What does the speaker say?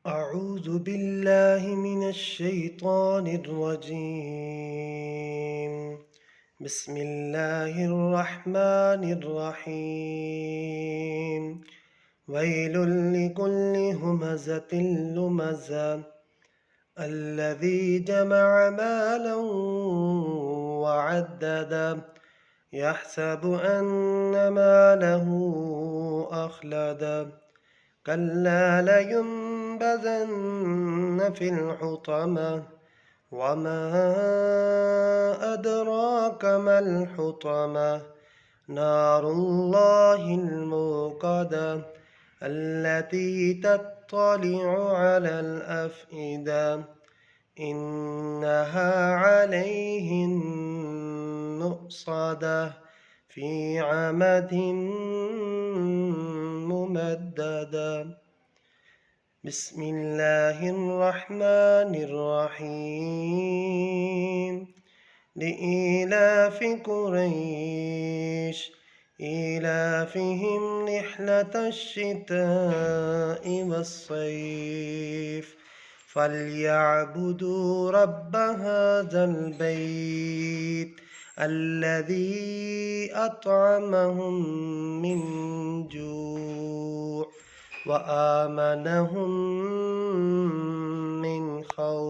أعوذ بالله من الشيطان الرجيم. بسم الله الرحمن الرحيم. ويل لكل همزة لمزة الذي جمع مالا وعدده يحسب أن ماله أخلده كلا لينبذن في الحطمة وما أدراك ما الحطمة نار الله الموقدة التي تطلع على الأفئدة إنها عليهم مؤصدة في عمد ممددة. بسم الله الرحمن الرحيم. لإيلاف قريش إيلافهم رحلة الشتاء والصيف فليعبدوا رب هذا البيت الذي أطعمهم من جوع وآمنهم من خوف.